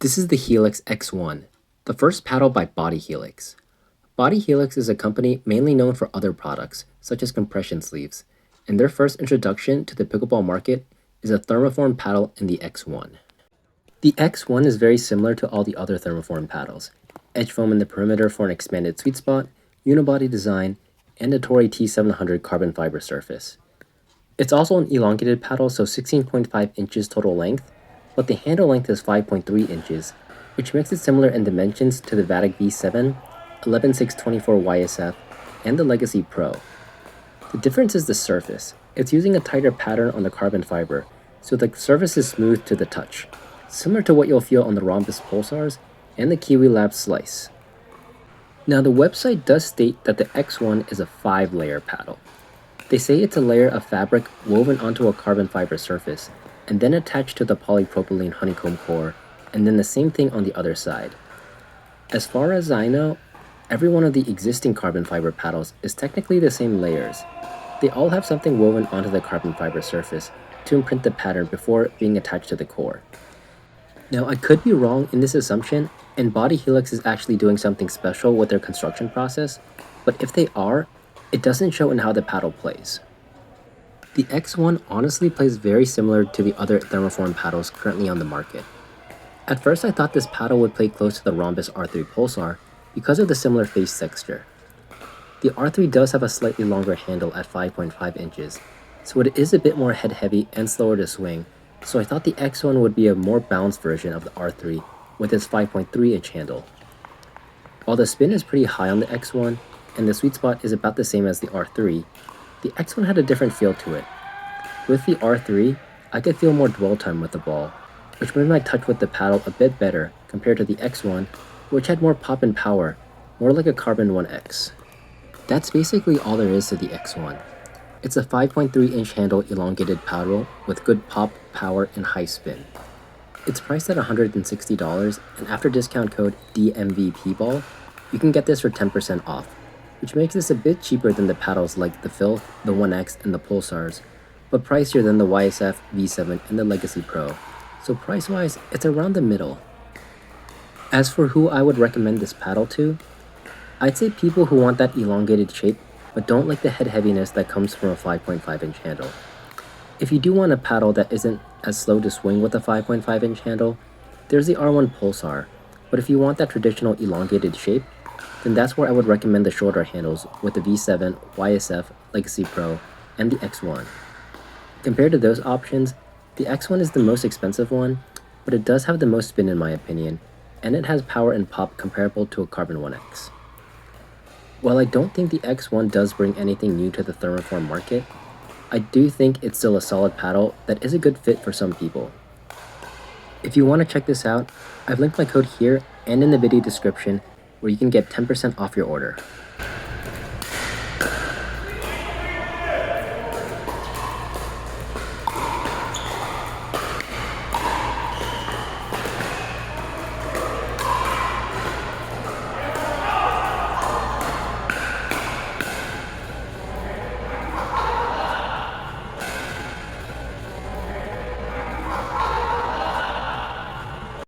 This is the Helix X-1, the first paddle by Body Helix. Body Helix is a company mainly known for other products, such as compression sleeves, and their first introduction to the pickleball market is a thermoformed paddle in the X-1. The X-1 is very similar to all the other thermoformed paddles. Edge foam in the perimeter for an expanded sweet spot, unibody design, and a Toray T700 carbon fiber surface. It's also an elongated paddle, so 16.5 inches total length, but the handle length is 5.3 inches, which makes it similar in dimensions to the Vatic V7, 11624 YSF, and the Legacy Pro. The difference is the surface. It's using a tighter pattern on the carbon fiber, so the surface is smooth to the touch, similar to what you'll feel on the Rhombus Pulsars and the Kiwi Lab Slice. Now the website does state that the X-1 is a 5-layer paddle. They say it's a layer of fabric woven onto a carbon fiber surface, and then attached to the polypropylene honeycomb core, and then the same thing on the other side. As far as I know, every one of the existing carbon fiber paddles is technically the same layers. They all have something woven onto the carbon fiber surface to imprint the pattern before being attached to the core. Now I could be wrong in this assumption, and Body Helix is actually doing something special with their construction process, but if they are, it doesn't show in how the paddle plays. The X-1 honestly plays very similar to the other thermoform paddles currently on the market. At first I thought this paddle would play close to the Rhombus R3 Pulsar because of the similar face texture. The R3 does have a slightly longer handle at 5.5 inches, so it is a bit more head heavy and slower to swing, so I thought the X-1 would be a more balanced version of the R3 with its 5.3 inch handle. While the spin is pretty high on the X-1, and the sweet spot is about the same as the R3, the X-1 had a different feel to it. With the R3, I could feel more dwell time with the ball, which made my touch with the paddle a bit better compared to the X-1, which had more pop and power, more like a Carbon 1X. That's basically all there is to the X-1. It's a 5.3 inch handle elongated paddle with good pop, power, and high spin. It's priced at $160, and after discount code DMVPBall, you can get this for 10% off, which makes this a bit cheaper than the paddles like the Filth, the 1X, and the Pulsars, but pricier than the YSF, V7, and the Legacy Pro, so price-wise, it's around the middle. As for who I would recommend this paddle to, I'd say people who want that elongated shape, but don't like the head heaviness that comes from a 5.5 inch handle. If you do want a paddle that isn't as slow to swing with a 5.5 inch handle, there's the R1 Pulsar, but if you want that traditional elongated shape, then that's where I would recommend the shorter handles with the V7, YSF, Legacy Pro, and the X-1. Compared to those options, the X-1 is the most expensive one, but it does have the most spin in my opinion, and it has power and pop comparable to a Carbon 1X. While I don't think the X-1 does bring anything new to the thermoform market, I do think it's still a solid paddle that is a good fit for some people. If you want to check this out, I've linked my code here and in the video description where you can get 10% off your order.